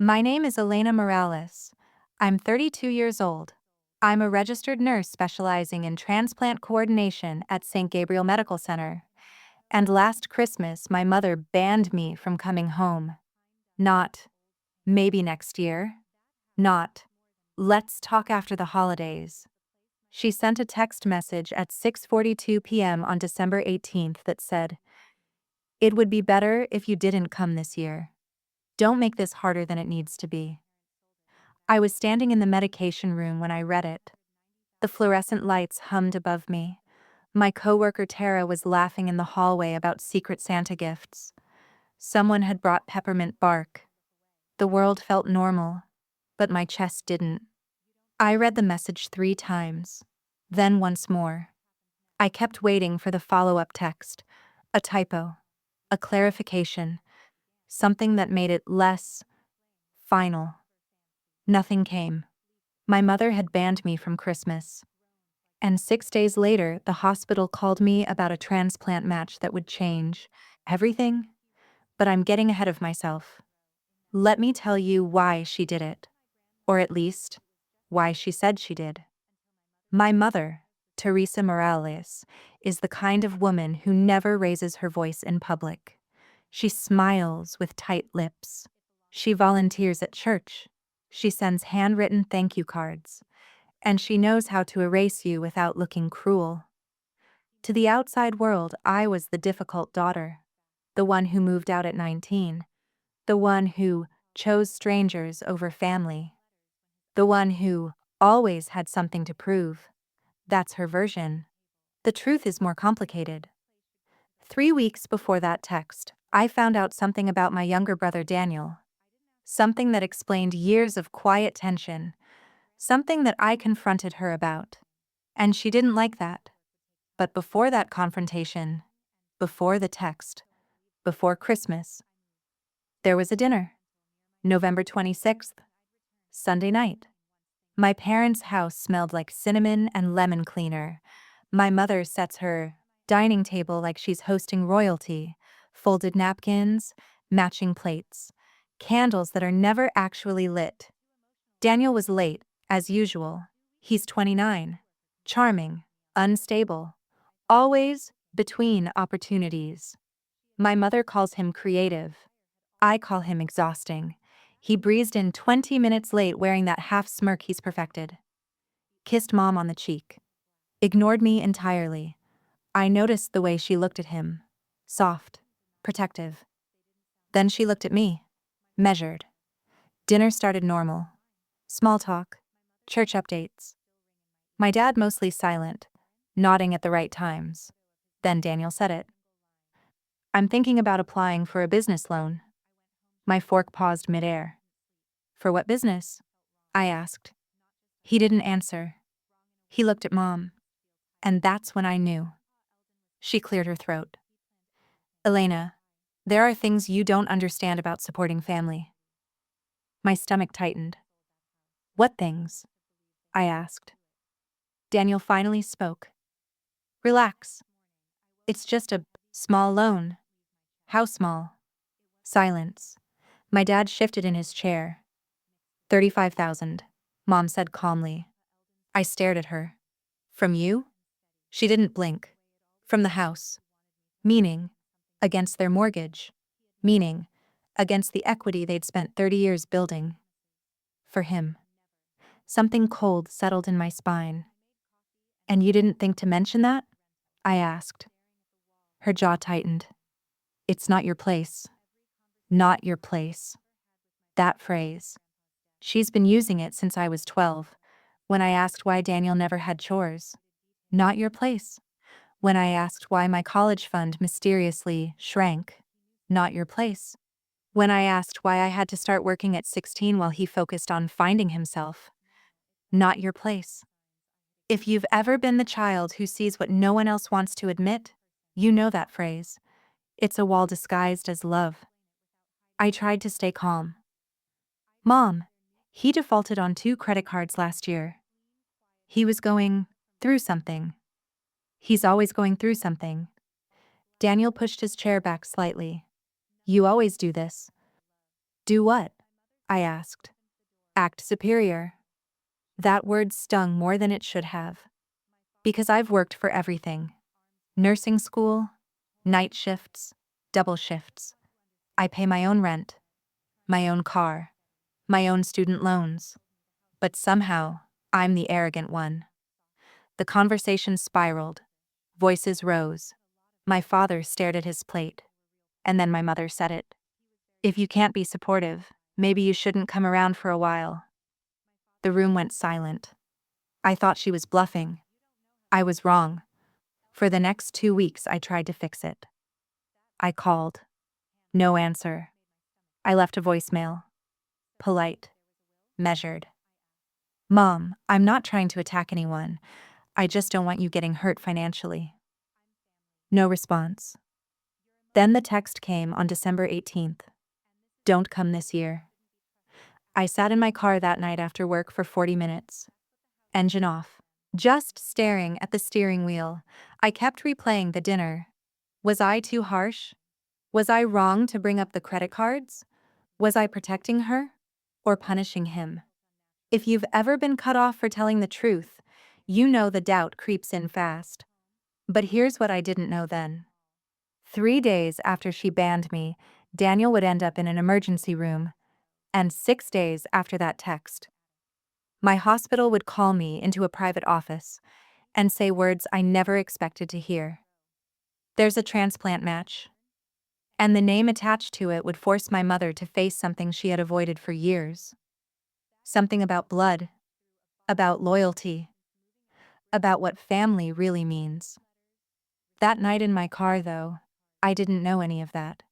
My name is Elena Morales. I'm 32 years old. I'm a registered nurse specializing in transplant coordination at St. Gabriel Medical Center. And last Christmas, my mother banned me from coming home. Not, maybe next year. Not, let's talk after the holidays. She sent a text message at 6:42 p.m. on December 18th that said, "It would be better if you didn't come this year. Don't make this harder than it needs to be." I was standing in the medication room when I read it. The fluorescent lights hummed above me. My coworker Tara was laughing in the hallway about Secret Santa gifts. Someone had brought peppermint bark. The world felt normal, but my chest didn't. I read the message 3 times, then once more. I kept waiting for the follow-up text, a typo, a clarification, something that made it less final. Nothing came. My mother had banned me from Christmas. And 6 days later, the hospital called me about a transplant match that would change everything. But I'm getting ahead of myself. Let me tell you why she did it. Or at least, why she said she did. My mother, Teresa Morales, is the kind of woman who never raises her voice in public. She smiles with tight lips. She volunteers at church. She sends handwritten thank you cards. And she knows how to erase you without looking cruel. To the outside world, I was the difficult daughter, the one who moved out at 19, the one who chose strangers over family, the one who always had something to prove. That's her version. The truth is more complicated. 3 weeks before that text, I found out something about my younger brother Daniel. Something that explained years of quiet tension. Something that I confronted her about. And she didn't like that. But before that confrontation, before the text, before Christmas, there was a dinner. November 26th, Sunday night. My parents' house smelled like cinnamon and lemon cleaner. My mother sets her dining table like she's hosting royalty. Folded napkins, matching plates, candles that are never actually lit. Daniel was late, as usual. He's 29. Charming, unstable, always between opportunities. My mother calls him creative. I call him exhausting. He breezed in 20 minutes late wearing that half smirk he's perfected. Kissed Mom on the cheek. Ignored me entirely. I noticed the way she looked at him. Soft, protective. Then she looked at me. Measured. Dinner started normal. Small talk. Church updates. My dad mostly silent, nodding at the right times. Then Daniel said it. "I'm thinking about applying for a business loan." My fork paused midair. "For what business?" I asked. He didn't answer. He looked at Mom. And that's when I knew. She cleared her throat. "Elena, there are things you don't understand about supporting family." My stomach tightened. "What things?" I asked. Daniel finally spoke. "Relax. It's just a small loan." "How small?" Silence. My dad shifted in his chair. 35,000, Mom said calmly. I stared at her. "From you?" She didn't blink. "From the house." Meaning, against their mortgage. Meaning, against the equity they'd spent 30 years building. For him. Something cold settled in my spine. "And you didn't think to mention that?" I asked. Her jaw tightened. "It's not your place." Not your place. That phrase. She's been using it since I was 12, when I asked why Daniel never had chores. Not your place. When I asked why my college fund mysteriously shrank. Not your place. When I asked why I had to start working at 16 while he focused on finding himself. Not your place. If you've ever been the child who sees what no one else wants to admit, you know that phrase. It's a wall disguised as love. I tried to stay calm. "Mom, he defaulted on 2 credit cards last year. He was going through something. He's always going through something." Daniel pushed his chair back slightly. "You always do this." "Do what?" I asked. Act superior. That word stung more than it should have. Because I've worked for everything. Nursing school, night shifts, double shifts. I pay my own rent, my own car, my own student loans. But somehow, I'm the arrogant one. The conversation spiraled. Voices rose. My father stared at his plate. And then my mother said it. If you can't be supportive, maybe you shouldn't come around for a while. The room went silent. I thought she was bluffing. I was wrong. For the next 2 weeks, I tried to fix it. I called. No answer. I left a voicemail. Polite. Measured. Mom, I'm not trying to attack anyone. I just don't want you getting hurt financially. No response. Then the text came on December 18th. Don't come this year. I sat in my car that night after work for 40 minutes. Engine off. Just staring at the steering wheel. I kept replaying the dinner. Was I too harsh? Was I wrong to bring up the credit cards? Was I protecting her? Or punishing him? If you've ever been cut off for telling the truth, you know the doubt creeps in fast. But here's what I didn't know then. 3 days after she banned me, Daniel would end up in an emergency room. And 6 days after that text, my hospital would call me into a private office and say words I never expected to hear. There's a transplant match. And the name attached to it would force my mother to face something she had avoided for years. Something about blood, about loyalty, about what family really means. That night in my car, though, I didn't know any of that.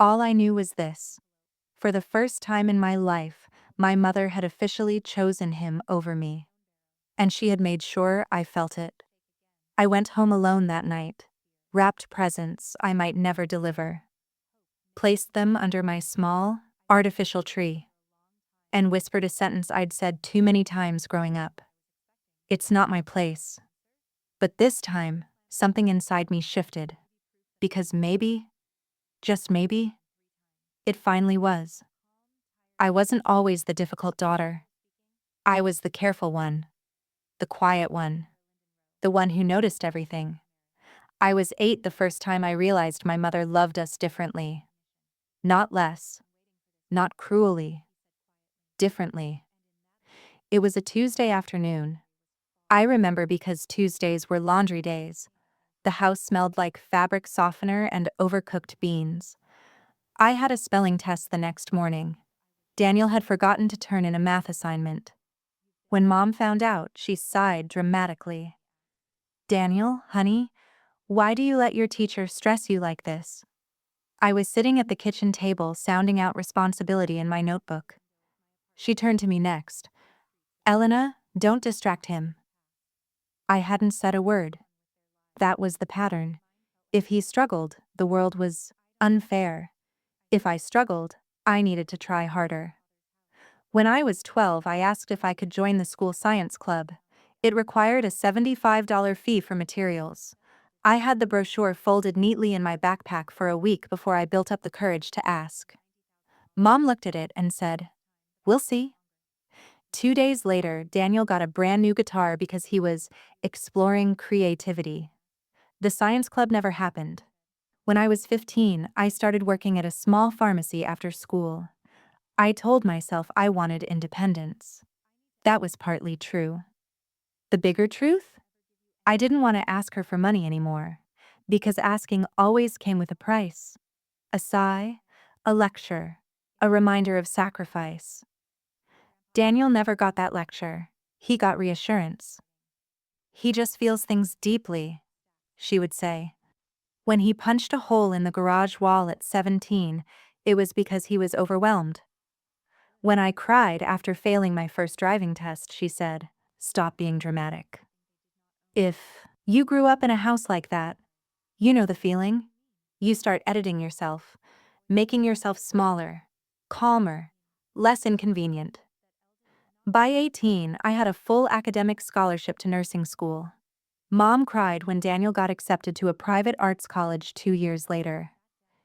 All I knew was this. For the first time in my life, my mother had officially chosen him over me. And she had made sure I felt it. I went home alone that night, wrapped presents I might never deliver, placed them under my small, artificial tree, and whispered a sentence I'd said too many times growing up. It's not my place. But this time, something inside me shifted. Because maybe, just maybe, it finally was. I wasn't always the difficult daughter. I was the careful one, the quiet one, the one who noticed everything. I was 8 the first time I realized my mother loved us differently. Not less, not cruelly, differently. It was a Tuesday afternoon. I remember because Tuesdays were laundry days. The house smelled like fabric softener and overcooked beans. I had a spelling test the next morning. Daniel had forgotten to turn in a math assignment. When Mom found out, she sighed dramatically. Daniel, honey, why do you let your teacher stress you like this? I was sitting at the kitchen table sounding out responsibility in my notebook. She turned to me next. Elena, don't distract him. I hadn't said a word. That was the pattern. If he struggled, the world was unfair. If I struggled, I needed to try harder. When I was 12, I asked if I could join the school science club. It required a $75 fee for materials. I had the brochure folded neatly in my backpack for a week before I built up the courage to ask. Mom looked at it and said, "We'll see." 2 days later, Daniel got a brand new guitar because he was exploring creativity. The science club never happened. When I was 15, I started working at a small pharmacy after school. I told myself I wanted independence. That was partly true. The bigger truth? I didn't want to ask her for money anymore, because asking always came with a price. A sigh, a lecture, a reminder of sacrifice. Daniel never got that lecture. He got reassurance. He just feels things deeply, she would say. When he punched a hole in the garage wall at 17, it was because he was overwhelmed. When I cried after failing my first driving test, she said, "Stop being dramatic." If you grew up in a house like that, you know the feeling. You start editing yourself, making yourself smaller, calmer, less inconvenient. By 18, I had a full academic scholarship to nursing school. Mom cried when Daniel got accepted to a private arts college 2 years later.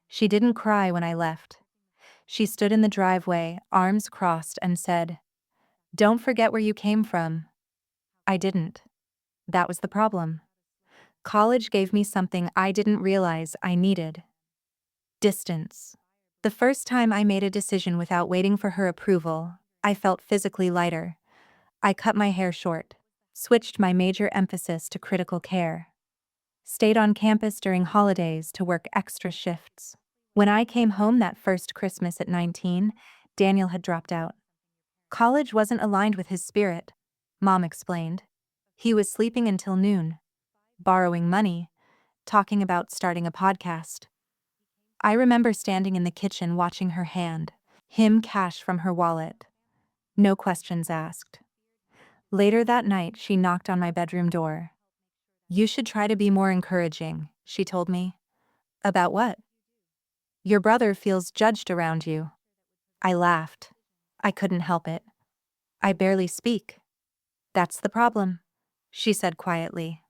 She didn't cry when I left. She stood in the driveway, arms crossed, and said, "Don't forget where you came from." I didn't. That was the problem. College gave me something I didn't realize I needed: distance. The first time I made a decision without waiting for her approval, I felt physically lighter. I cut my hair short, switched my major emphasis to critical care, stayed on campus during holidays to work extra shifts. When I came home that first Christmas at 19, Daniel had dropped out. College wasn't aligned with his spirit, Mom explained. He was sleeping until noon, borrowing money, talking about starting a podcast. I remember standing in the kitchen watching her hand him cash from her wallet. No questions asked. Later that night, she knocked on my bedroom door. "You should try to be more encouraging," she told me. "About what?" "Your brother feels judged around you." I laughed. I couldn't help it. "I barely speak." "That's the problem," she said quietly.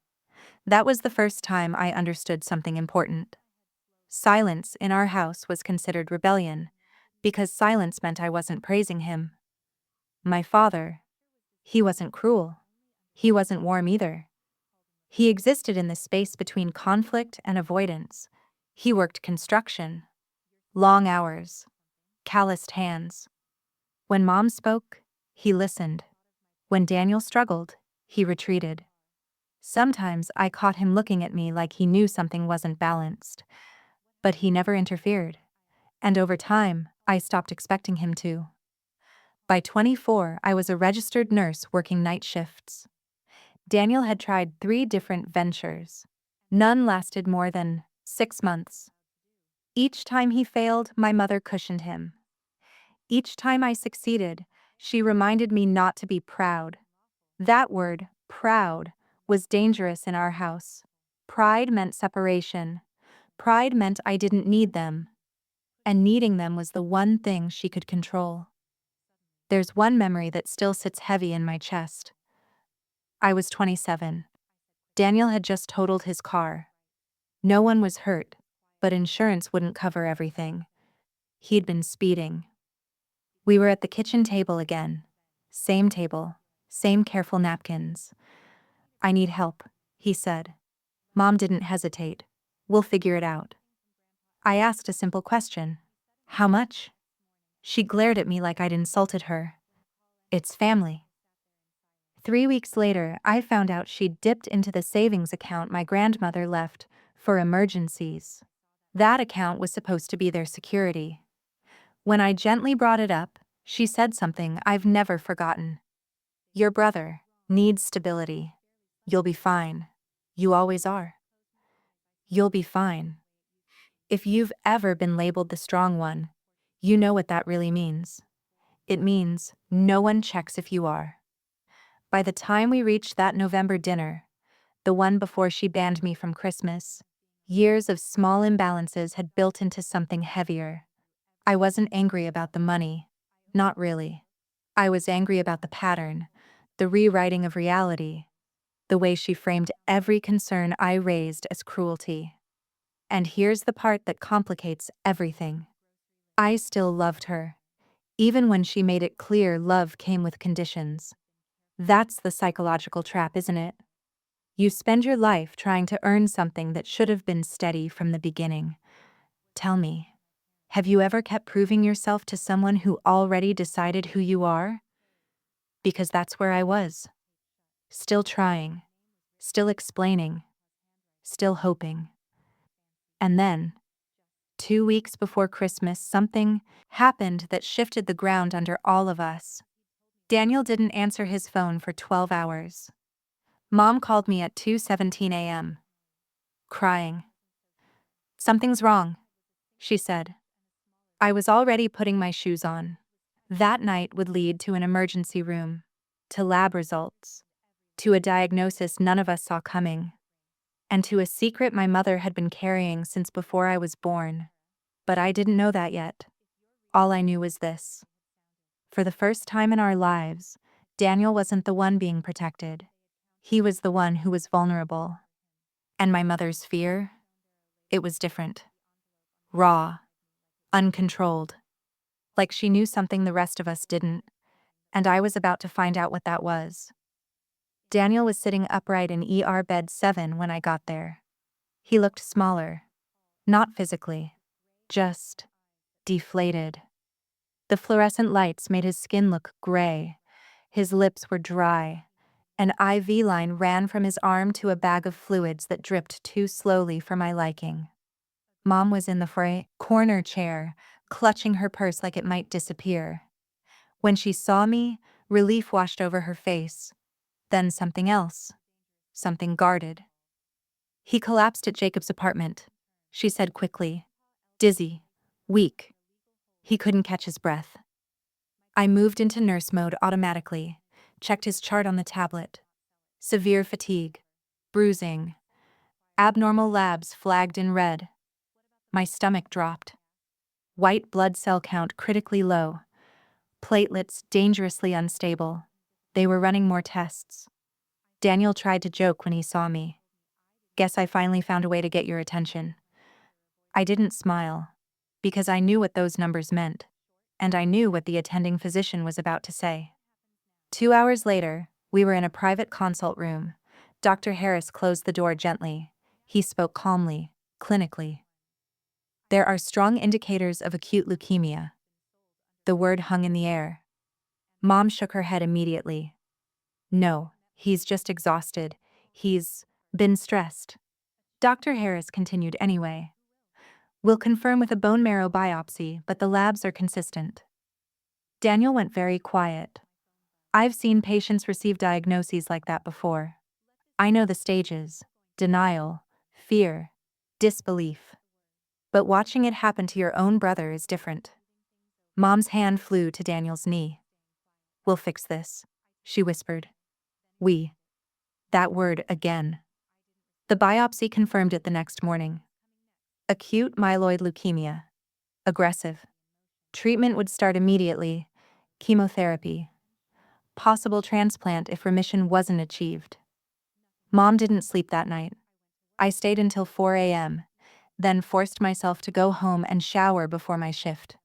That was the first time I understood something important. Silence in our house was considered rebellion, because silence meant I wasn't praising him. My father, he wasn't cruel. He wasn't warm either. He existed in the space between conflict and avoidance. He worked construction. Long hours. Calloused hands. When Mom spoke, he listened. When Daniel struggled, he retreated. Sometimes I caught him looking at me like he knew something wasn't balanced. But he never interfered. And over time, I stopped expecting him to. By 24, I was a registered nurse working night shifts. Daniel had tried 3 different ventures. None lasted more than 6 months. Each time he failed, my mother cushioned him. Each time I succeeded, she reminded me not to be proud. That word, proud, was dangerous in our house. Pride meant separation. Pride meant I didn't need them. And needing them was the one thing she could control. There's one memory that still sits heavy in my chest. I was 27. Daniel had just totaled his car. No one was hurt, but insurance wouldn't cover everything. He'd been speeding. We were at the kitchen table again. Same table, same careful napkins. "I need help," he said. Mom didn't hesitate. "We'll figure it out." I asked a simple question. "How much?" She glared at me like I'd insulted her. "It's family." 3 weeks later, I found out she'd dipped into the savings account my grandmother left for emergencies. That account was supposed to be their security. When I gently brought it up, she said something I've never forgotten. "Your brother needs stability. You'll be fine. You always are. You'll be fine." If you've ever been labeled the strong one, you know what that really means. It means no one checks if you are. By the time we reached that November dinner, the one before she banned me from Christmas, years of small imbalances had built into something heavier. I wasn't angry about the money. Not really. I was angry about the pattern, the rewriting of reality, the way she framed every concern I raised as cruelty. And here's the part that complicates everything. I still loved her, even when she made it clear love came with conditions. That's the psychological trap, isn't it? You spend your life trying to earn something that should have been steady from the beginning. Tell me, have you ever kept proving yourself to someone who already decided who you are? Because that's where I was. Still trying, still explaining, still hoping. And then, 2 weeks before Christmas, something happened that shifted the ground under all of us. Daniel didn't answer his phone for 12 hours. Mom called me at 2:17 a.m., crying. "Something's wrong," she said. I was already putting my shoes on. That night would lead to an emergency room, to lab results, to a diagnosis none of us saw coming, and to a secret my mother had been carrying since before I was born. But I didn't know that yet. All I knew was this. For the first time in our lives, Daniel wasn't the one being protected. He was the one who was vulnerable. And my mother's fear? It was different. Raw. Uncontrolled. like she knew something the rest of us didn't, and I was about to find out what that was. Daniel was sitting upright in ER bed 7 when I got there. He looked smaller. Not physically. Just deflated. The fluorescent lights made his skin look gray. His lips were dry. An IV line ran from his arm to a bag of fluids that dripped too slowly for my liking. Mom was in the corner chair, clutching her purse like it might disappear. When she saw me, relief washed over her face. Then something else. Something guarded. He collapsed at Jacob's apartment, she said quickly. Dizzy. Weak. He couldn't catch his breath. I moved into nurse mode automatically, checked his chart on the tablet. Severe fatigue. Bruising. Abnormal labs flagged in red. My stomach dropped. White blood cell count critically low. Platelets dangerously unstable. They were running more tests. Daniel tried to joke when he saw me. Guess I finally found a way to get your attention. I didn't smile, because I knew what those numbers meant, and I knew what the attending physician was about to say. 2 hours later, we were in a private consult room. Dr. Harris closed the door gently. He spoke calmly, clinically. There are strong indicators of acute leukemia. The word hung in the air. Mom shook her head immediately. No, he's just exhausted. He's been stressed. Dr. Harris continued anyway. We'll confirm with a bone marrow biopsy, but the labs are consistent. Daniel went very quiet. I've seen patients receive diagnoses like that before. I know the stages: denial, fear, disbelief. But watching it happen to your own brother is different. Mom's hand flew to Daniel's knee. We'll fix this, she whispered. We. That word again. The biopsy confirmed it the next morning. Acute myeloid leukemia. Aggressive. Treatment would start immediately. Chemotherapy. Possible transplant if remission wasn't achieved. Mom didn't sleep that night. I stayed until 4 a.m., then forced myself to go home and shower before my shift.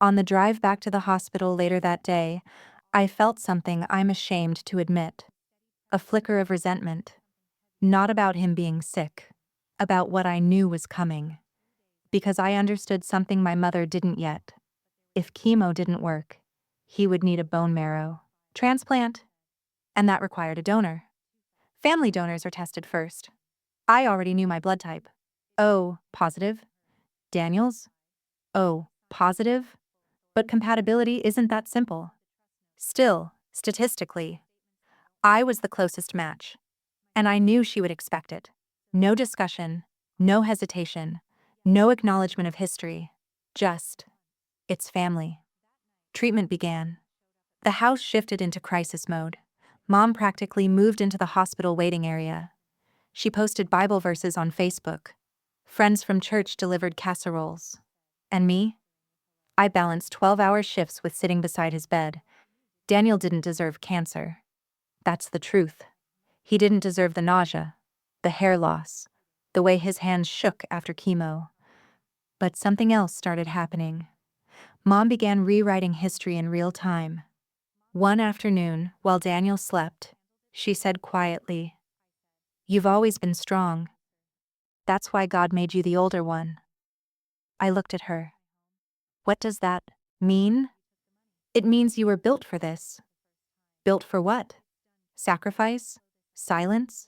On the drive back to the hospital later that day, I felt something I'm ashamed to admit. A flicker of resentment. Not about him being sick, about what I knew was coming. Because I understood something my mother didn't yet. If chemo didn't work, he would need a bone marrow transplant, and that required a donor. Family donors are tested first. I already knew my blood type. O positive. Daniel's? O positive. But compatibility isn't that simple. Still, statistically, I was the closest match. And I knew she would expect it. No discussion, no hesitation, no acknowledgement of history. Just, it's family. Treatment began. The house shifted into crisis mode. Mom practically moved into the hospital waiting area. She posted Bible verses on Facebook. Friends from church delivered casseroles. And me? I balanced 12-hour shifts with sitting beside his bed. Daniel didn't deserve cancer. That's the truth. He didn't deserve the nausea, the hair loss, the way his hands shook after chemo. But something else started happening. Mom began rewriting history in real time. One afternoon, while Daniel slept, she said quietly, "You've always been strong. That's why God made you the older one." I looked at her. What does that mean? It means you were built for this. Built for what? Sacrifice? Silence?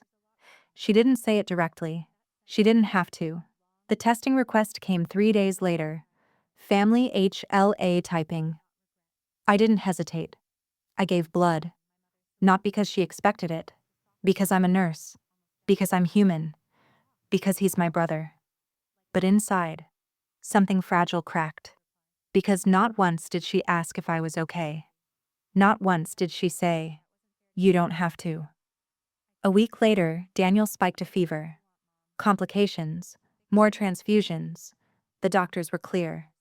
She didn't say it directly. She didn't have to. The testing request came 3 days later. Family HLA typing. I didn't hesitate. I gave blood. Not because she expected it. Because I'm a nurse. Because I'm human. Because he's my brother. But inside, something fragile cracked. Because not once did she ask if I was okay. Not once did she say, "You don't have to." A week later, Daniel spiked a fever. Complications. More transfusions. The doctors were clear.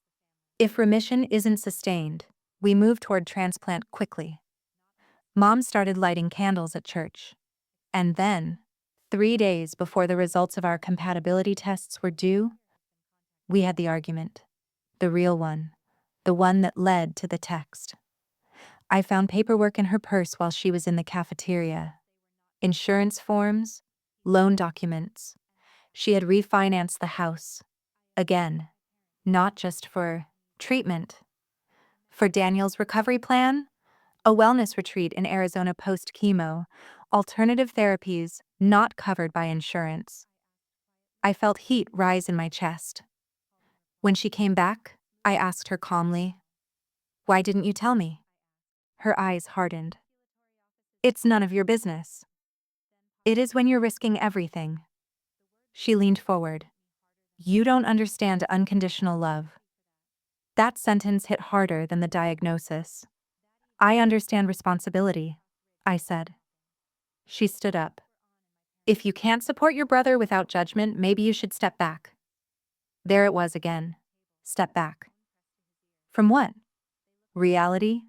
If remission isn't sustained, we move toward transplant quickly. Mom started lighting candles at church. And then, 3 days before the results of our compatibility tests were due, we had the argument. The real one. the one that led to the text. I found paperwork in her purse while she was in the cafeteria. Insurance forms, loan documents. She had refinanced the house. Again, not just for treatment. For Daniel's recovery plan, a wellness retreat in Arizona post-chemo, alternative therapies not covered by insurance. I felt heat rise in my chest. When she came back, I asked her calmly, "Why didn't you tell me?" Her eyes hardened. "It's none of your business." "It is when you're risking everything." She leaned forward. "You don't understand unconditional love." That sentence hit harder than the diagnosis. "I understand responsibility," I said. She stood up. "If you can't support your brother without judgment, maybe you should step back." There it was again. Step back. From what? Reality?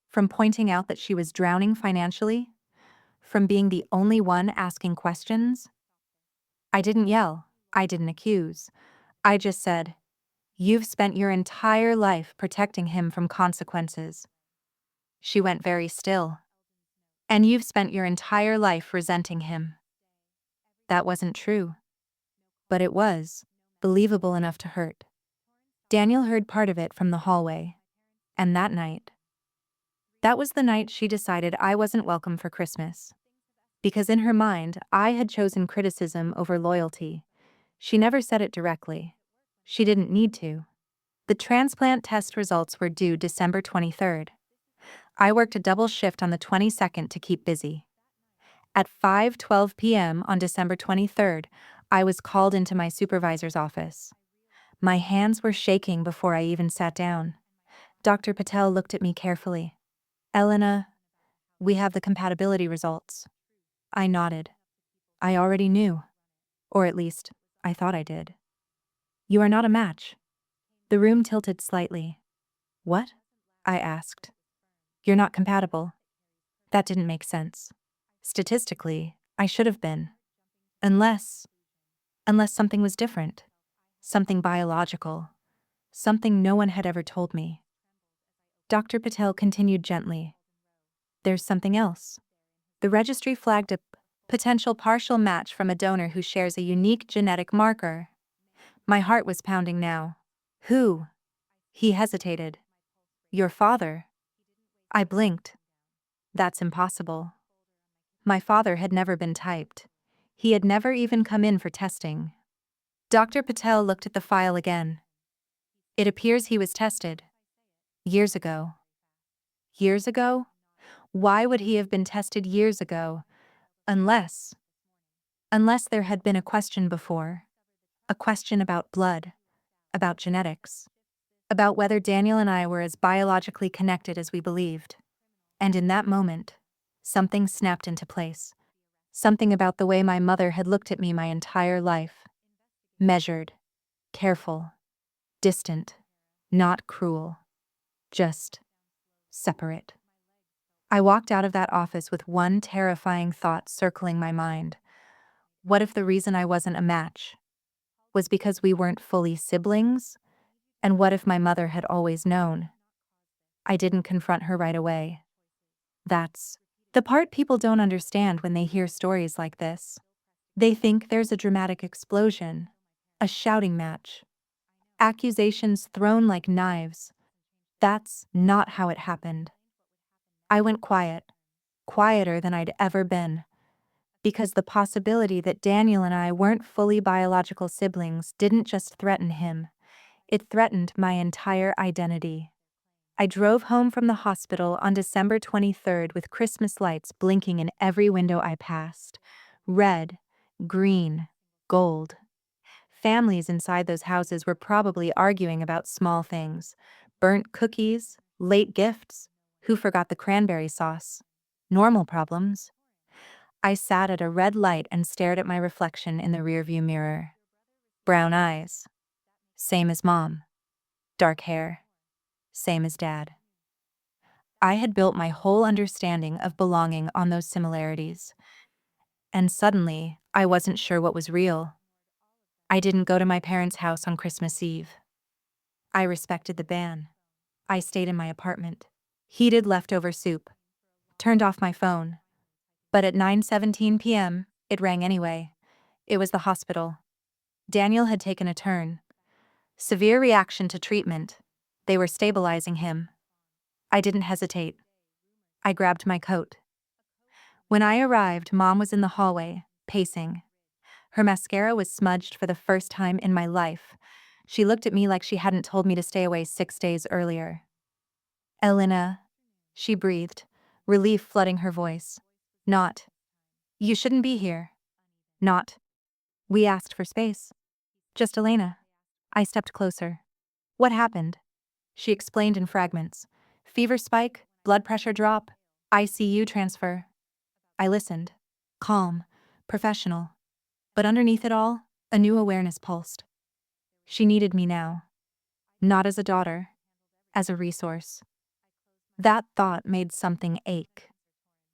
From pointing out that she was drowning financially? From being the only one asking questions? I didn't yell. I didn't accuse. I just said, "You've spent your entire life protecting him from consequences." She went very still. "And you've spent your entire life resenting him." That wasn't true. But it was believable enough to hurt. Daniel heard part of it from the hallway. And that was the night she decided I wasn't welcome for Christmas. Because in her mind, I had chosen criticism over loyalty. She never said it directly. She didn't need to. The transplant test results were due December 23rd. I worked a double shift on the 22nd to keep busy. At 5:12 p.m. on December 23rd, I was called into my supervisor's office. My hands were shaking before I even sat down. Dr. Patel looked at me carefully. "Elena, we have the compatibility results." I nodded. I already knew. Or at least, I thought I did. "You are not a match." The room tilted slightly. "What?" I asked. "You're not compatible." That didn't make sense. Statistically, I should have been. Unless something was different. Something biological. Something no one had ever told me. Dr. Patel continued gently. "There's something else. The registry flagged a potential partial match from a donor who shares a unique genetic marker." My heart was pounding now. "Who?" He hesitated. "Your father." I blinked. "That's impossible." My father had never been typed. He had never even come in for testing. Dr. Patel looked at the file again. "It appears he was tested. Years ago." Years ago? Why would he have been tested years ago? Unless there had been a question before. A question about blood. About genetics. About whether Daniel and I were as biologically connected as we believed. And in that moment, something snapped into place. Something about the way my mother had looked at me my entire life. Measured, careful, distant, not cruel. Just separate. I walked out of that office with one terrifying thought circling my mind. What if the reason I wasn't a match was because we weren't fully siblings? And what if my mother had always known? I didn't confront her right away. That's the part people don't understand when they hear stories like this. They think there's a dramatic explosion, a shouting match, accusations thrown like knives. That's not how it happened. I went quiet, quieter than I'd ever been, because the possibility that Daniel and I weren't fully biological siblings didn't just threaten him, it threatened my entire identity. I drove home from the hospital on December 23rd with Christmas lights blinking in every window I passed. Red, green, gold. Families inside those houses were probably arguing about small things. Burnt cookies, late gifts, who forgot the cranberry sauce. Normal problems. I sat at a red light and stared at my reflection in the rearview mirror. Brown eyes. Same as Mom. Dark hair. Same as Dad. I had built my whole understanding of belonging on those similarities. And suddenly, I wasn't sure what was real. I didn't go to my parents' house on Christmas Eve. I respected the ban. I stayed in my apartment. Heated leftover soup. Turned off my phone. But at 9:17 p.m., it rang anyway. It was the hospital. Daniel had taken a turn. Severe reaction to treatment. They were stabilizing him. I didn't hesitate. I grabbed my coat. When I arrived, Mom was in the hallway, pacing. Her mascara was smudged for the first time in my life. She looked at me like she hadn't told me to stay away 6 days earlier. "Elena," she breathed, relief flooding her voice. "Not. You shouldn't be here. Not. We asked for space. Just Elena." I stepped closer. "What happened?" She explained in fragments. "Fever spike, blood pressure drop, ICU transfer." I listened. Calm, professional. But underneath it all, a new awareness pulsed. She needed me now. Not as a daughter, as a resource. That thought made something ache.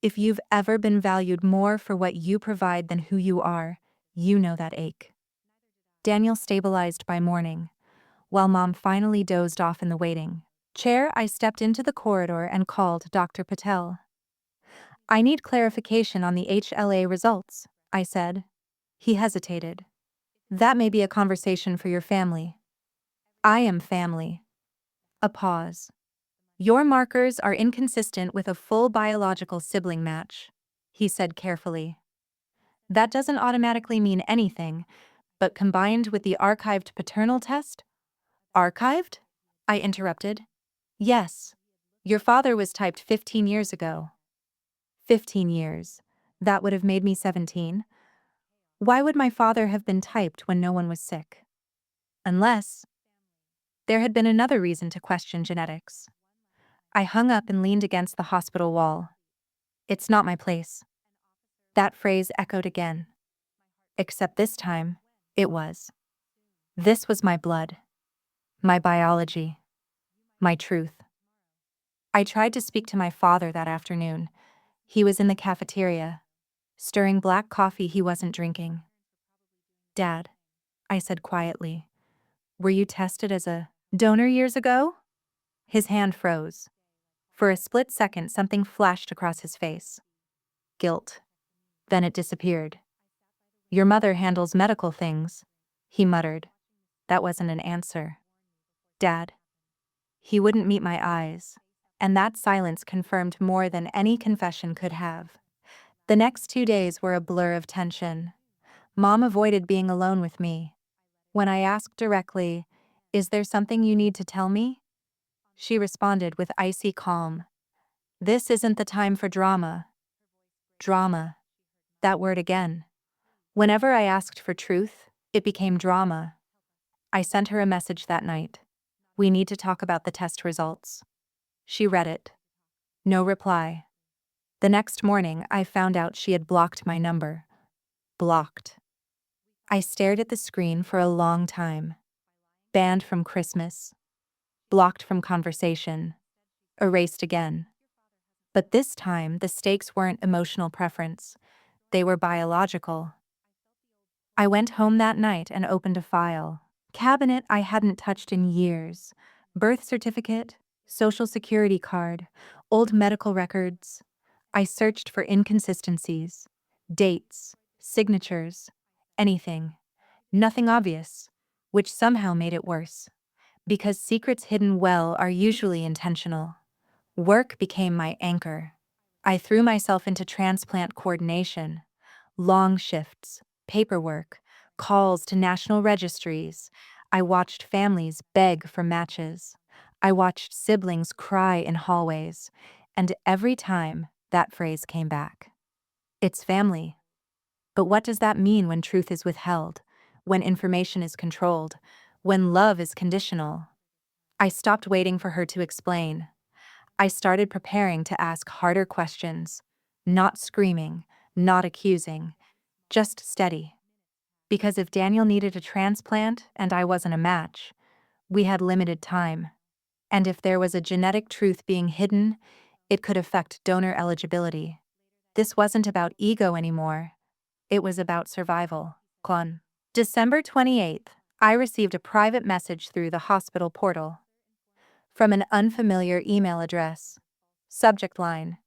If you've ever been valued more for what you provide than who you are, you know that ache. Daniel stabilized by morning. While Mom finally dozed off in the waiting chair, I stepped into the corridor and called Dr. Patel. "I need clarification on the HLA results," I said. He hesitated. "That may be a conversation for your family." "I am family." A pause. "Your markers are inconsistent with a full biological sibling match," he said carefully. "That doesn't automatically mean anything, but combined with the archived paternal test—" "Archived?" I interrupted. "Yes. Your father was typed 15 years ago." 15 years. That would have made me 17. Why would my father have been typed when no one was sick? Unless there had been another reason to question genetics. I hung up and leaned against the hospital wall. "It's not my place." That phrase echoed again. Except this time, it was. This was my blood, my biology, my truth. I tried to speak to my father that afternoon. He was in the cafeteria, stirring black coffee he wasn't drinking. "Dad," I said quietly, "were you tested as a donor years ago?" His hand froze. For a split second, something flashed across his face. Guilt. Then it disappeared. "Your mother handles medical things," he muttered. That wasn't an answer. "Dad." He wouldn't meet my eyes, and that silence confirmed more than any confession could have. The next 2 days were a blur of tension. Mom avoided being alone with me. When I asked directly, "Is there something you need to tell me?" she responded with icy calm. "This isn't the time for drama." Drama. That word again. Whenever I asked for truth, it became drama. I sent her a message that night. "We need to talk about the test results." She read it. No reply. The next morning, I found out she had blocked my number. Blocked. I stared at the screen for a long time. Banned from Christmas. Blocked from conversation. Erased again. But this time, the stakes weren't emotional preference. They were biological. I went home that night and opened a file. Cabinet I hadn't touched in years. Birth certificate, social security card, old medical records. I searched for inconsistencies, dates, signatures, anything. Nothing obvious, which somehow made it worse. Because secrets hidden well are usually intentional. Work became my anchor. I threw myself into transplant coordination. Long shifts, paperwork, calls to national registries. I watched families beg for matches. I watched siblings cry in hallways. And every time, that phrase came back. It's family. But what does that mean when truth is withheld, when information is controlled, when love is conditional? I stopped waiting for her to explain. I started preparing to ask harder questions, not screaming, not accusing, just steady. Because if Daniel needed a transplant and I wasn't a match, we had limited time. And if there was a genetic truth being hidden, it could affect donor eligibility. This wasn't about ego anymore. It was about survival. Con. December 28th, I received a private message through the hospital portal. From an unfamiliar email address. Subject line: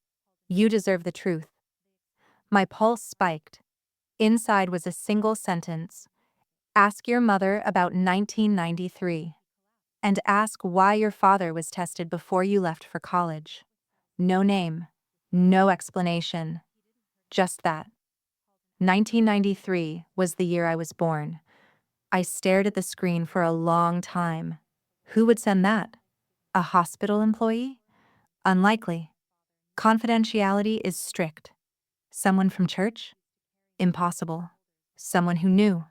"You deserve the truth." My pulse spiked. Inside was a single sentence: "Ask your mother about 1993. And ask why your father was tested before you left for college." No name. No explanation. Just that. 1993 was the year I was born. I stared at the screen for a long time. Who would send that? A hospital employee? Unlikely. Confidentiality is strict. Someone from church? Impossible. Someone who knew.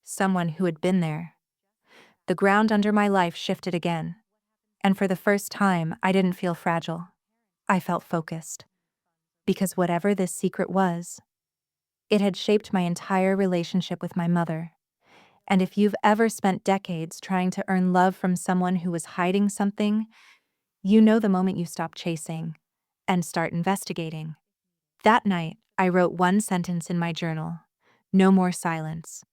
Someone who had been there. The ground under my life shifted again. And for the first time, I didn't feel fragile. I felt focused. Because whatever this secret was, it had shaped my entire relationship with my mother. And if you've ever spent decades trying to earn love from someone who was hiding something, you know the moment you stop chasing and start investigating. That night, I wrote one sentence in my journal: "No more silence."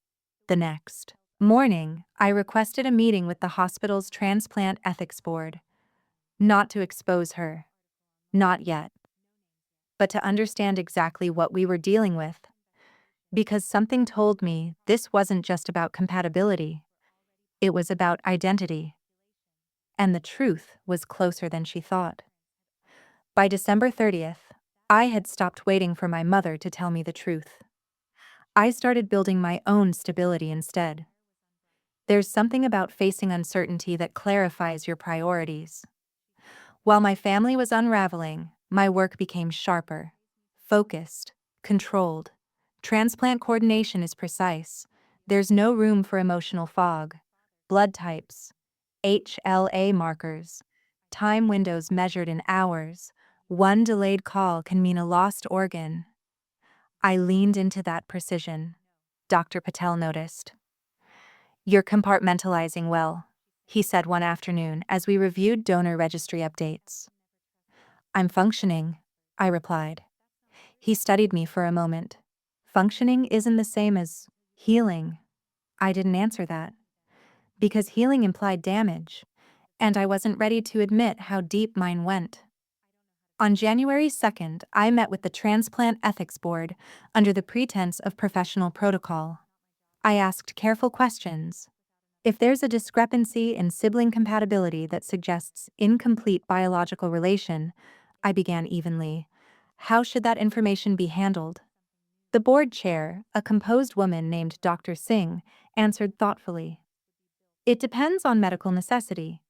The next morning, I requested a meeting with the hospital's transplant ethics board. Not to expose her. Not yet. But to understand exactly what we were dealing with. Because something told me this wasn't just about compatibility. It was about identity. And the truth was closer than she thought. By December 30th, I had stopped waiting for my mother to tell me the truth. I started building my own stability instead. There's something about facing uncertainty that clarifies your priorities. While my family was unraveling, my work became sharper, focused, controlled. Transplant coordination is precise. There's no room for emotional fog. Blood types, HLA markers, time windows measured in hours. One delayed call can mean a lost organ. I leaned into that precision. Dr. Patel noticed. "You're compartmentalizing well," he said one afternoon as we reviewed donor registry updates. "I'm functioning," I replied. He studied me for a moment. Functioning isn't the same as healing. I didn't answer that. Because healing implied damage, and I wasn't ready to admit how deep mine went. On January 2nd, I met with the Transplant Ethics Board under the pretense of professional protocol. I asked careful questions. If there's a discrepancy in sibling compatibility that suggests incomplete biological relation, I began evenly, how should that information be handled? The board chair, a composed woman named Dr. Singh, answered thoughtfully. It depends on medical necessity.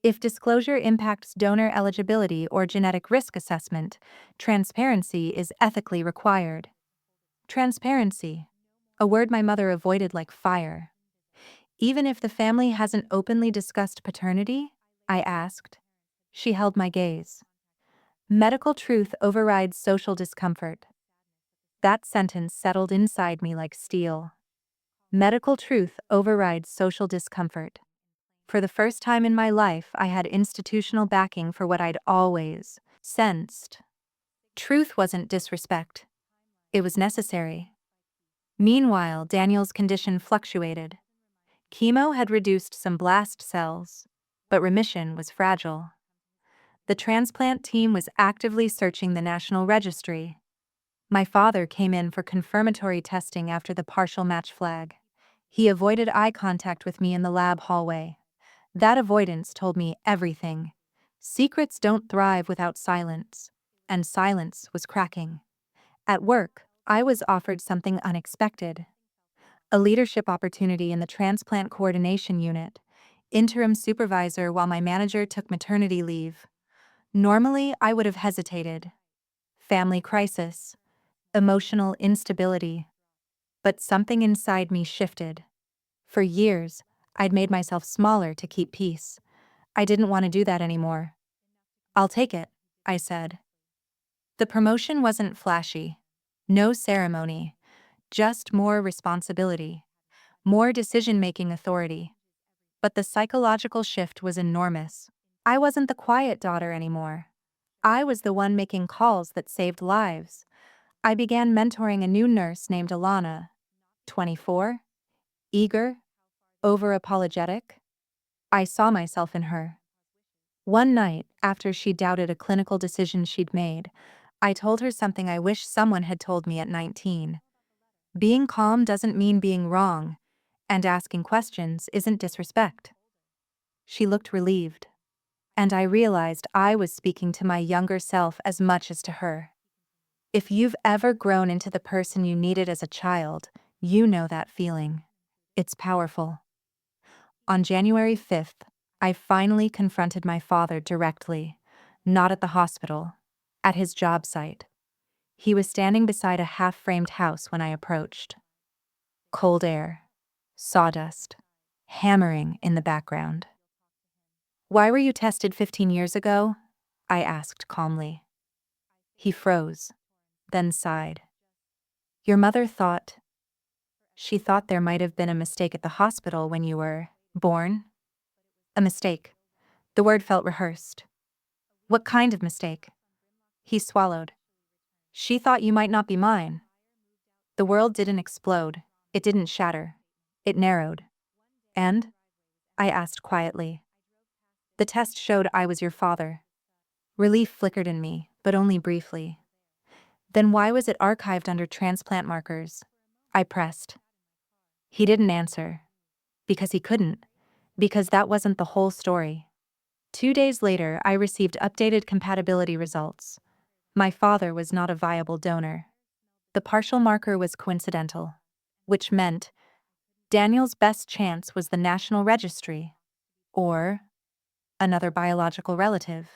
If disclosure impacts donor eligibility or genetic risk assessment, transparency is ethically required. Transparency, a word my mother avoided like fire. Even if the family hasn't openly discussed paternity? I asked. She held my gaze. Medical truth overrides social discomfort. That sentence settled inside me like steel. Medical truth overrides social discomfort. For the first time in my life, I had institutional backing for what I'd always sensed. Truth wasn't disrespect. It was necessary. Meanwhile, Daniel's condition fluctuated. Chemo had reduced some blast cells, but remission was fragile. The transplant team was actively searching the National Registry. My father came in for confirmatory testing after the partial match flag. He avoided eye contact with me in the lab hallway. That avoidance told me everything. Secrets don't thrive without silence, and silence was cracking. At work, I was offered something unexpected. A leadership opportunity in the transplant coordination unit, interim supervisor while my manager took maternity leave. Normally, I would have hesitated. Family crisis, emotional instability. But something inside me shifted. For years, I'd made myself smaller to keep peace. I didn't want to do that anymore. "I'll take it," I said. The promotion wasn't flashy. No ceremony. Just more responsibility. More decision-making authority. But the psychological shift was enormous. I wasn't the quiet daughter anymore. I was the one making calls that saved lives. I began mentoring a new nurse named Alana. 24? Eager? Over-apologetic? I saw myself in her. One night, after she doubted a clinical decision she'd made, I told her something I wish someone had told me at 19. Being calm doesn't mean being wrong, and asking questions isn't disrespect. She looked relieved, and I realized I was speaking to my younger self as much as to her. If you've ever grown into the person you needed as a child, you know that feeling. It's powerful. On January 5th, I finally confronted my father directly, not at the hospital, at his job site. He was standing beside a half-framed house when I approached. Cold air, sawdust, hammering in the background. "Why were you tested 15 years ago?" I asked calmly. He froze, then sighed. "Your mother thought..." "She thought there might have been a mistake at the hospital when you were born." "A mistake." The word felt rehearsed. "What kind of mistake?" He swallowed. "She thought you might not be mine." The world didn't explode. It didn't shatter. It narrowed. "And?" I asked quietly. "The test showed I was your father." Relief flickered in me, but only briefly. "Then why was it archived under transplant markers?" I pressed. He didn't answer. Because he couldn't. Because that wasn't the whole story. 2 days later, I received updated compatibility results. My father was not a viable donor. The partial marker was coincidental, which meant Daniel's best chance was the National Registry, or another biological relative,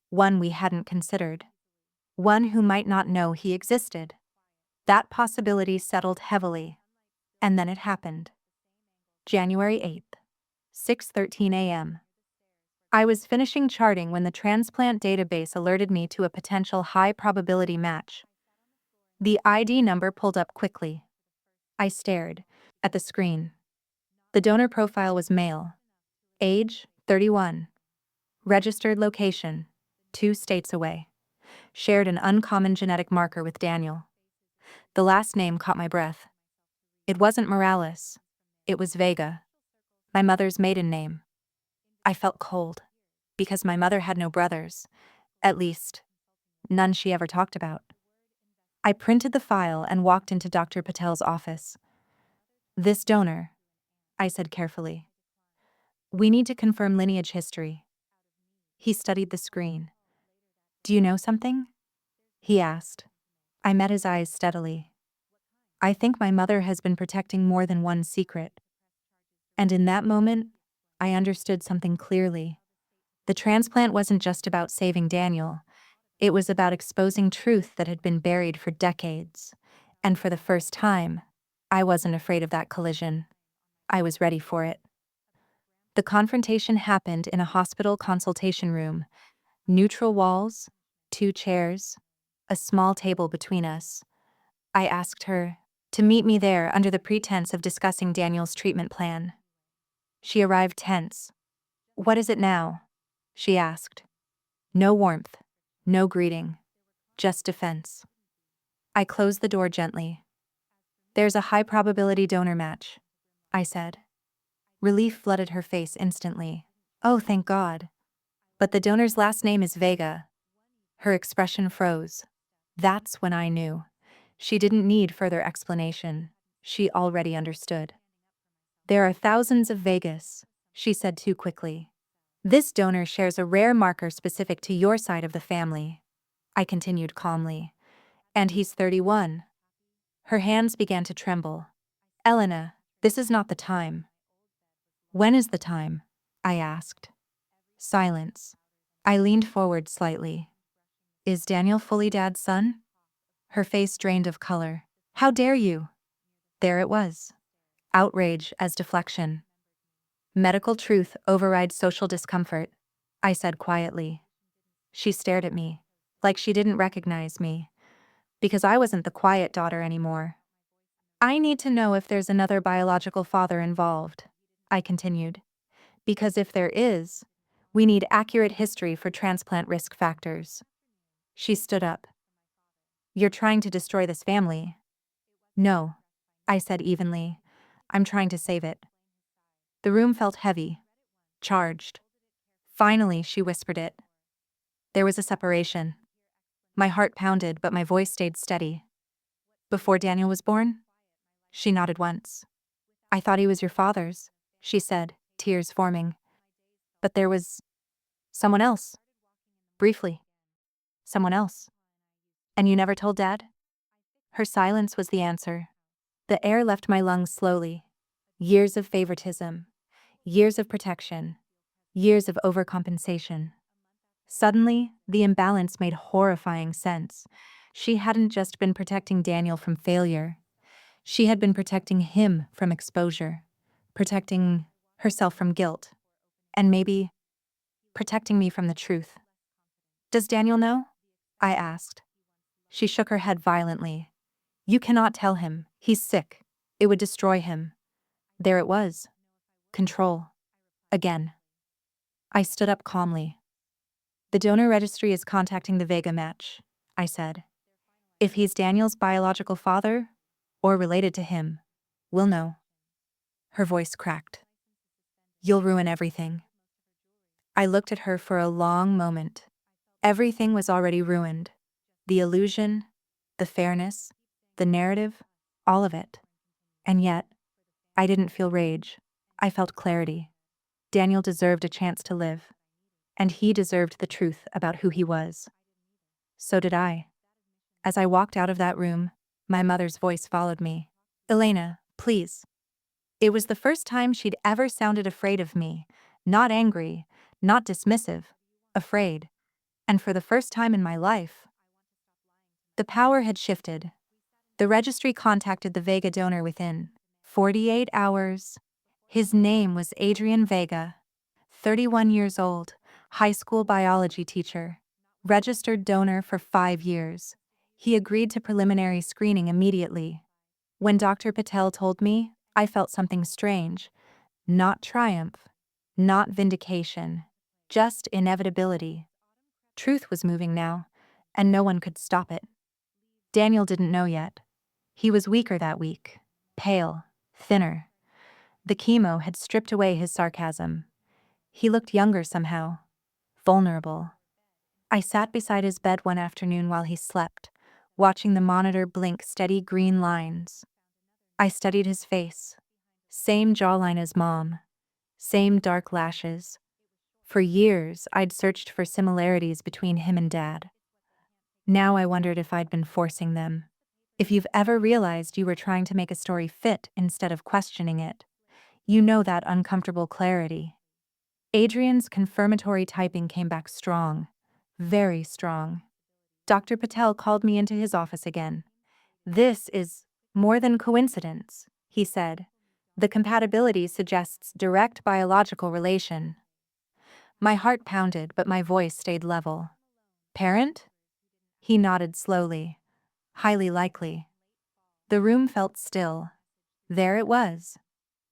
one we hadn't considered, one who might not know he existed. That possibility settled heavily, and then it happened. January 8th, 6:13 a.m. I was finishing charting when the transplant database alerted me to a potential high-probability match. The ID number pulled up quickly. I stared at the screen. The donor profile was male. Age, 31. Registered location, 2 states away. Shared an uncommon genetic marker with Daniel. The last name caught my breath. It wasn't Morales. It was Vega, my mother's maiden name. I felt cold, because my mother had no brothers, at least, none she ever talked about. I printed the file and walked into Dr. Patel's office. "This donor," I said carefully. "We need to confirm lineage history." He studied the screen. "Do you know something?" he asked. I met his eyes steadily. "I think my mother has been protecting more than one secret." And in that moment, I understood something clearly. The transplant wasn't just about saving Daniel. It was about exposing truth that had been buried for decades. And for the first time, I wasn't afraid of that collision. I was ready for it. The confrontation happened in a hospital consultation room. Neutral walls, 2 chairs, a small table between us. I asked her to meet me there under the pretense of discussing Daniel's treatment plan. She arrived tense. "What is it now?" she asked. No warmth, no greeting, just defense. I closed the door gently. "There's a high-probability donor match," I said. Relief flooded her face instantly. "Oh, thank God. But the donor's last name is Vega." Her expression froze. That's when I knew. She didn't need further explanation. She already understood. "There are thousands of Vegas," she said too quickly. "This donor shares a rare marker specific to your side of the family," I continued calmly. "And he's 31. Her hands began to tremble. "Elena, this is not the time." "When is the time?" I asked. Silence. I leaned forward slightly. "Is Daniel fully Dad's son?" Her face drained of color. "How dare you?" There it was. Outrage as deflection. "Medical truth overrides social discomfort," I said quietly. She stared at me, like she didn't recognize me, because I wasn't the quiet daughter anymore. "I need to know if there's another biological father involved," I continued. "Because if there is, we need accurate history for transplant risk factors." She stood up. "You're trying to destroy this family." "No," I said evenly. "I'm trying to save it." The room felt heavy, charged. Finally, she whispered it. There was a separation. My heart pounded, but my voice stayed steady. Before Daniel was born? She nodded once. I thought he was your father's, she said, tears forming. But there was someone else. Briefly. Someone else. And you never told Dad? Her silence was the answer. The air left my lungs slowly. Years of favoritism. Years of protection. Years of overcompensation. Suddenly, the imbalance made horrifying sense. She hadn't just been protecting Daniel from failure. She had been protecting him from exposure. Protecting herself from guilt. And maybe protecting me from the truth. Does Daniel know? I asked. She shook her head violently. You cannot tell him. He's sick. It would destroy him. There it was. Control. Again. I stood up calmly. The donor registry is contacting the Vega match, I said. If he's Daniel's biological father, or related to him, we'll know. Her voice cracked. You'll ruin everything. I looked at her for a long moment. Everything was already ruined. The illusion, the fairness, the narrative, all of it. And yet, I didn't feel rage. I felt clarity. Daniel deserved a chance to live. And he deserved the truth about who he was. So did I. As I walked out of that room, my mother's voice followed me. Elena, please. It was the first time she'd ever sounded afraid of me. Not angry, not dismissive. Afraid. And for the first time in my life. The power had shifted. The registry contacted the Vega donor within 48 hours. His name was Adrian Vega, 31 years old, high school biology teacher, registered donor for 5 years. He agreed to preliminary screening immediately. When Dr. Patel told me, I felt something strange. Not triumph, not vindication, just inevitability. Truth was moving now, and no one could stop it. Daniel didn't know yet. He was weaker that week, pale, thinner. The chemo had stripped away his sarcasm. He looked younger somehow, vulnerable. I sat beside his bed one afternoon while he slept, watching the monitor blink steady green lines. I studied his face. Same jawline as Mom. Same dark lashes. For years, I'd searched for similarities between him and Dad. Now I wondered if I'd been forcing them. If you've ever realized you were trying to make a story fit instead of questioning it, you know that uncomfortable clarity. Adrian's confirmatory typing came back strong. Very strong. Dr. Patel called me into his office again. This is more than coincidence, he said. The compatibility suggests direct biological relation. My heart pounded, but my voice stayed level. Parent? He nodded slowly. Highly likely. The room felt still. There it was.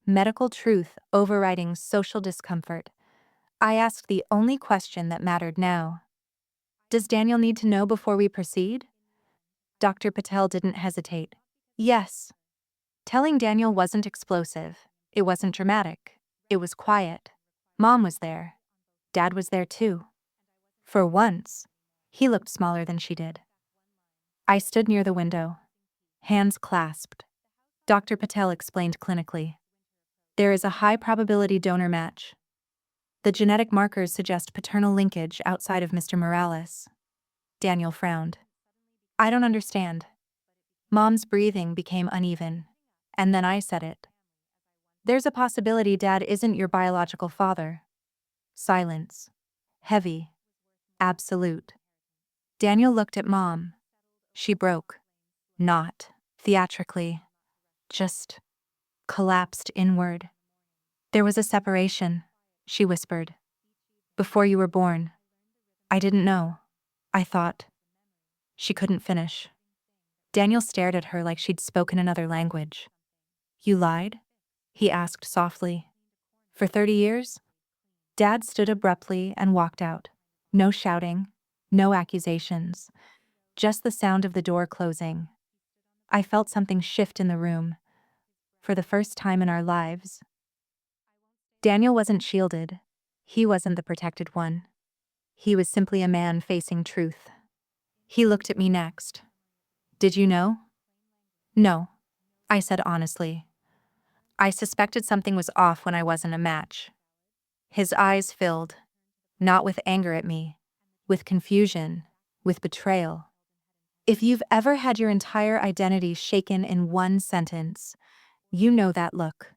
Medical truth overriding social discomfort. I asked the only question that mattered now. Does Daniel need to know before we proceed? Dr. Patel didn't hesitate. Yes. Telling Daniel wasn't explosive. It wasn't dramatic. It was quiet. Mom was there. Dad was there too. For once, he looked smaller than she did. I stood near the window, hands clasped. Dr. Patel explained clinically. There is a high probability donor match. The genetic markers suggest paternal linkage outside of Mr. Morales. Daniel frowned. I don't understand. Mom's breathing became uneven, and then I said it. There's a possibility Dad isn't your biological father. Silence. Heavy. Absolute. Daniel looked at Mom. She broke. Not theatrically. Just collapsed inward. There was a separation, she whispered. Before you were born. I didn't know. I thought. She couldn't finish. Daniel stared at her like she'd spoken another language. You lied? He asked softly. For 30 years? Dad stood abruptly and walked out. No shouting, no accusations, just the sound of the door closing. I felt something shift in the room. For the first time in our lives. Daniel wasn't shielded. He wasn't the protected one. He was simply a man facing truth. He looked at me next. Did you know? No, I said honestly. I suspected something was off when I wasn't a match. His eyes filled, not with anger at me, with confusion, with betrayal. If you've ever had your entire identity shaken in one sentence, you know that look.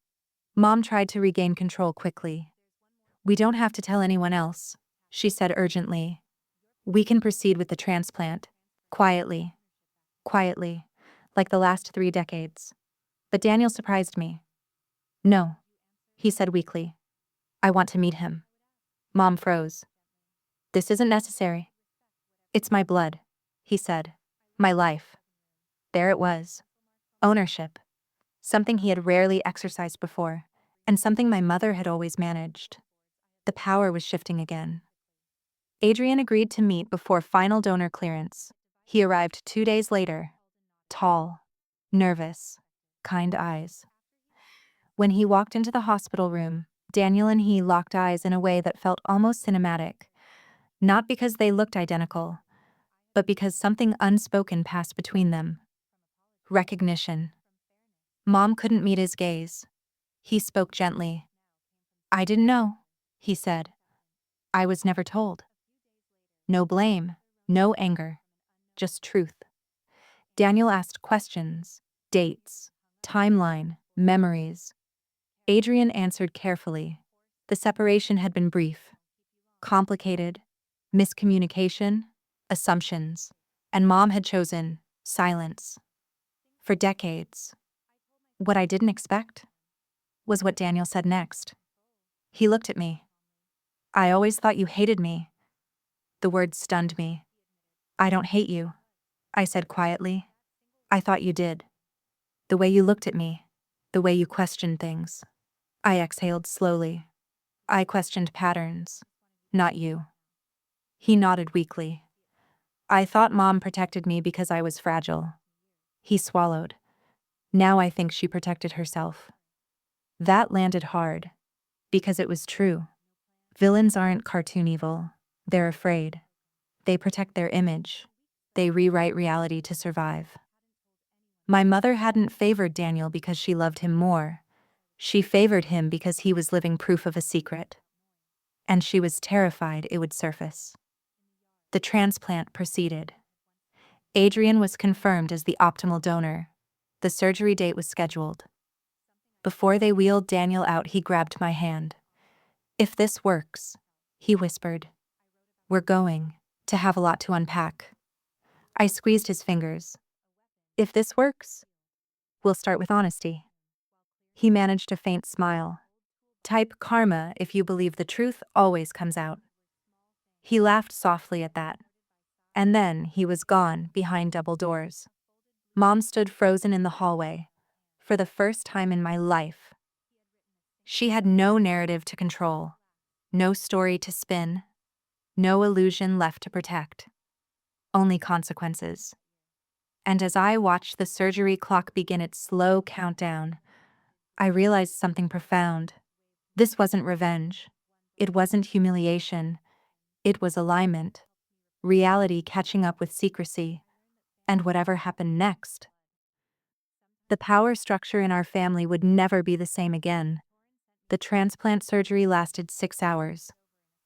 Mom tried to regain control quickly. We don't have to tell anyone else, she said urgently. We can proceed with the transplant. Quietly. Quietly. Like the last 3 decades. But Daniel surprised me. No, he said weakly. I want to meet him. Mom froze. This isn't necessary. It's my blood, he said. My life. There it was. Ownership. Something he had rarely exercised before, and something my mother had always managed. The power was shifting again. Adrian agreed to meet before final donor clearance. He arrived 2 days later. Tall, nervous, kind eyes. When he walked into the hospital room, Daniel and he locked eyes in a way that felt almost cinematic. Not because they looked identical, but because something unspoken passed between them. Recognition. Mom couldn't meet his gaze. He spoke gently. I didn't know, he said. I was never told. No blame, no anger, just truth. Daniel asked questions, dates, timeline, memories. Adrian answered carefully. The separation had been brief, complicated, miscommunication, assumptions, and Mom had chosen silence. For decades. What I didn't expect was what Daniel said next. He looked at me. I always thought you hated me. The word stunned me. I don't hate you, I said quietly. I thought you did. The way you looked at me, the way you questioned things. I exhaled slowly. I questioned patterns, not you. He nodded weakly. I thought Mom protected me because I was fragile. He swallowed. Now I think she protected herself. That landed hard, because it was true. Villains aren't cartoon evil. They're afraid. They protect their image. They rewrite reality to survive. My mother hadn't favored Daniel because she loved him more. She favored him because he was living proof of a secret. And she was terrified it would surface. The transplant proceeded. Adrian was confirmed as the optimal donor. The surgery date was scheduled. Before they wheeled Daniel out, he grabbed my hand. If this works, he whispered, we're going to have a lot to unpack. I squeezed his fingers. If this works, we'll start with honesty. He managed a faint smile. Type karma if you believe the truth always comes out. He laughed softly at that. And then he was gone behind double doors. Mom stood frozen in the hallway. For the first time in my life. She had no narrative to control, no story to spin, no illusion left to protect. Only consequences. And as I watched the surgery clock begin its slow countdown, I realized something profound. This wasn't revenge. It wasn't humiliation. It was alignment. Reality catching up with secrecy. And whatever happened next. The power structure in our family would never be the same again. The transplant surgery lasted 6 hours.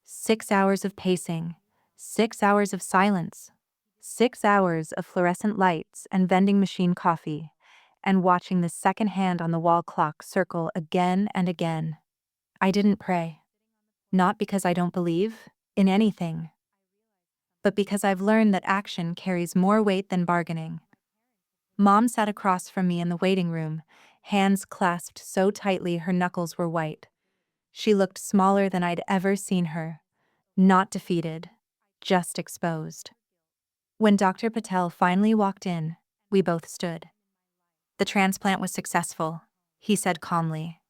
6 hours of pacing. 6 hours of silence. 6 hours of fluorescent lights and vending machine coffee. And watching the second hand on the wall clock circle again and again. I didn't pray. Not because I don't believe in anything, but because I've learned that action carries more weight than bargaining. Mom sat across from me in the waiting room, hands clasped so tightly her knuckles were white. She looked smaller than I'd ever seen her. Not defeated, just exposed. When Dr. Patel finally walked in, we both stood. The transplant was successful, he said calmly.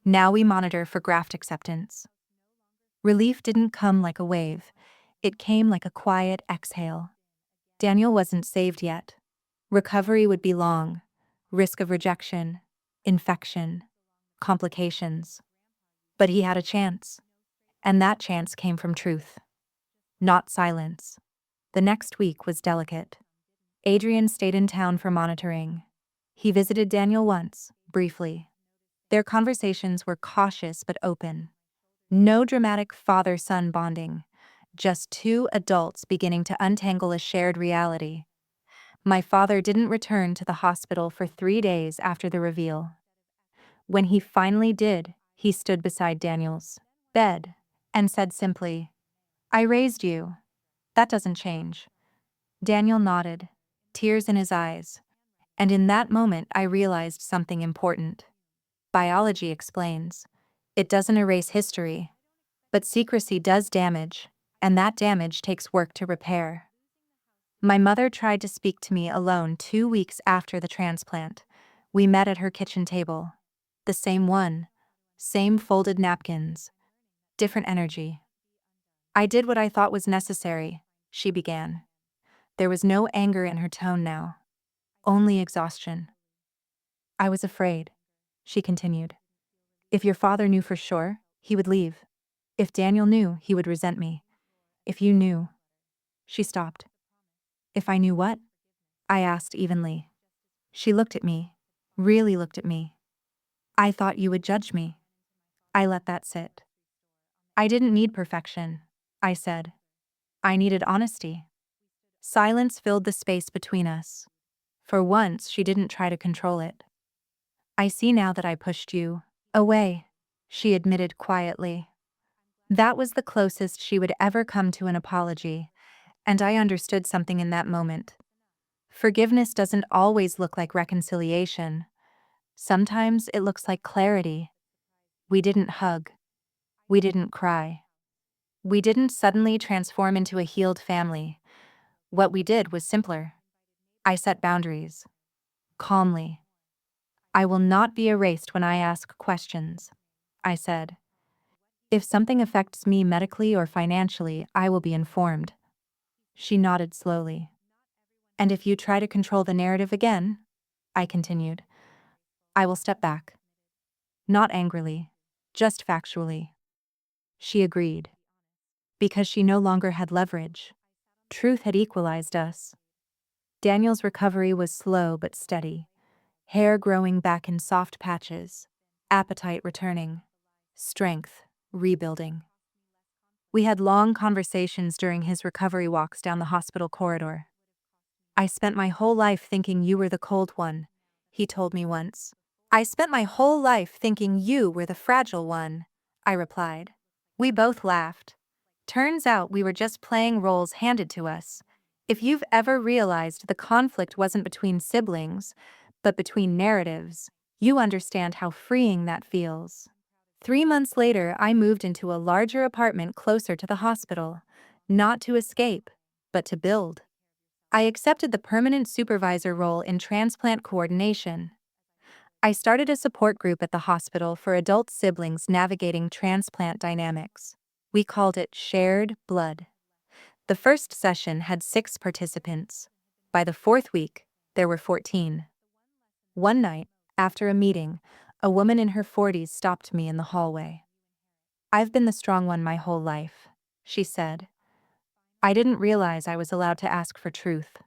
Now we monitor for graft acceptance. Relief didn't come like a wave. It came like a quiet exhale. Daniel wasn't saved yet. Recovery would be long. Risk of rejection, infection, complications. But he had a chance. And that chance came from truth, not silence. The next week was delicate. Adrian stayed in town for monitoring. He visited Daniel once, briefly. Their conversations were cautious but open. No dramatic father-son bonding, just two adults beginning to untangle a shared reality. My father didn't return to the hospital for 3 days after the reveal. When he finally did, he stood beside Daniel's bed and said simply, "I raised you. That doesn't change." Daniel nodded, tears in his eyes, and in that moment I realized something important. Biology explains. It doesn't erase history, but secrecy does damage, and that damage takes work to repair. My mother tried to speak to me alone 2 weeks after the transplant. We met at her kitchen table. The same one, same folded napkins, different energy. "I did what I thought was necessary," she began. There was no anger in her tone now, only exhaustion. "I was afraid," she continued. "If your father knew for sure, he would leave. If Daniel knew, he would resent me. If you knew—" She stopped. "If I knew what?" I asked evenly. She looked at me, really looked at me. "I thought you would judge me." I let that sit. "I didn't need perfection," I said. "I needed honesty." Silence filled the space between us. For once, she didn't try to control it. "I see now that I pushed you away," she admitted quietly. That was the closest she would ever come to an apology, and I understood something in that moment. Forgiveness doesn't always look like reconciliation. Sometimes it looks like clarity. We didn't hug. We didn't cry. We didn't suddenly transform into a healed family. What we did was simpler. I set boundaries. Calmly. "I will not be erased when I ask questions," I said. "If something affects me medically or financially, I will be informed." She nodded slowly. "And if you try to control the narrative again," I continued, "I will step back. Not angrily, just factually." She agreed. Because she no longer had leverage. Truth had equalized us. Daniel's recovery was slow but steady. Hair growing back in soft patches. Appetite returning. Strength rebuilding. We had long conversations during his recovery walks down the hospital corridor. "I spent my whole life thinking you were the cold one," he told me once. "I spent my whole life thinking you were the fragile one," I replied. We both laughed. Turns out we were just playing roles handed to us. If you've ever realized the conflict wasn't between siblings, but between narratives, you understand how freeing that feels. 3 months later, I moved into a larger apartment closer to the hospital, not to escape, but to build. I accepted the permanent supervisor role in transplant coordination. I started a support group at the hospital for adult siblings navigating transplant dynamics. We called it Shared Blood. The first session had 6 participants. By the 4th week, there were 14. One night, after a meeting, a woman in her 40s stopped me in the hallway. "I've been the strong one my whole life," she said. I didn't realize I was allowed to ask for truth.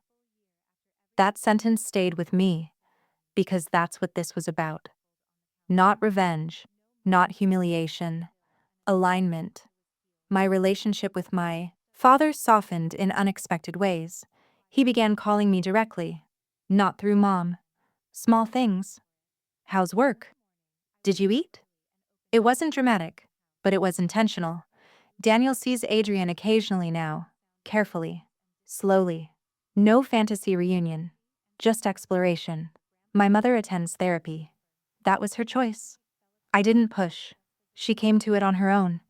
That sentence stayed with me, because that's what this was about. Not revenge, not humiliation, alignment. My relationship with my father softened in unexpected ways. He began calling me directly, not through mom. Small things. "How's work? Did you eat?" It wasn't dramatic, but it was intentional. Daniel sees Adrian occasionally now, carefully, slowly. No fantasy reunion, just exploration. My mother attends therapy. That was her choice. I didn't push. She came to it on her own.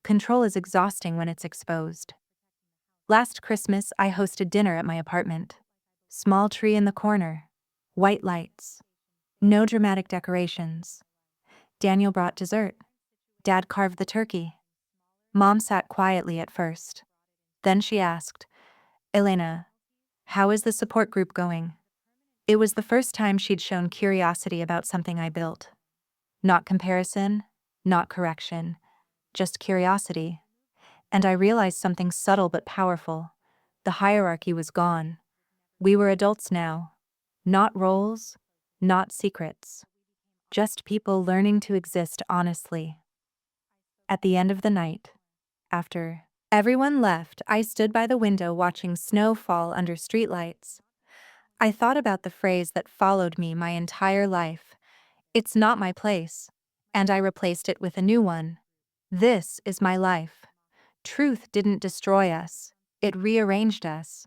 Control is exhausting when it's exposed. Last Christmas, I hosted dinner at my apartment. Small tree in the corner. White lights. No dramatic decorations. Daniel brought dessert. Dad carved the turkey. Mom sat quietly at first. Then she asked, "Elena, how is the support group going?" It was the first time she'd shown curiosity about something I built. Not comparison, not correction, just curiosity. And I realized something subtle but powerful. The hierarchy was gone. We were adults now. Not roles, not secrets. Just people learning to exist honestly. At the end of the night, after everyone left, I stood by the window watching snow fall under streetlights. I thought about the phrase that followed me my entire life. It's not my place. And I replaced it with a new one. This is my life. Truth didn't destroy us. It rearranged us.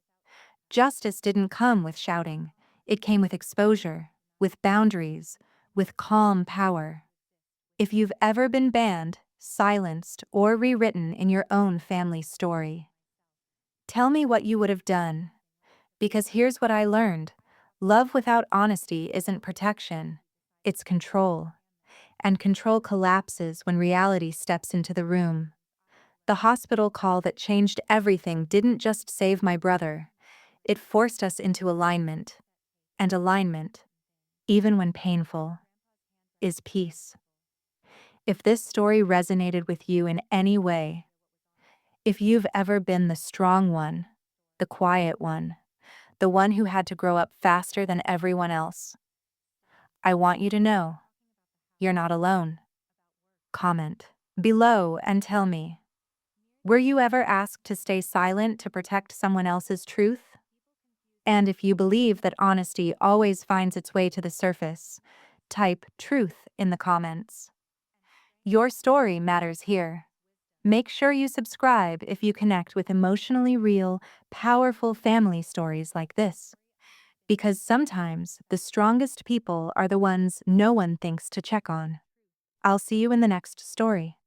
Justice didn't come with shouting. It came with exposure, with boundaries, with calm power. If you've ever been banned, silenced, or rewritten in your own family story, tell me what you would have done. Because here's what I learned. Love without honesty isn't protection. It's control. And control collapses when reality steps into the room. The hospital call that changed everything didn't just save my brother. It forced us into alignment. And alignment, even when painful, is peace. If this story resonated with you in any way, if you've ever been the strong one, the quiet one, the one who had to grow up faster than everyone else, I want you to know you're not alone. Comment below and tell me, were you ever asked to stay silent to protect someone else's truth? And if you believe that honesty always finds its way to the surface, type truth in the comments. Your story matters here. Make sure you subscribe if you connect with emotionally real, powerful family stories like this. Because sometimes the strongest people are the ones no one thinks to check on. I'll see you in the next story.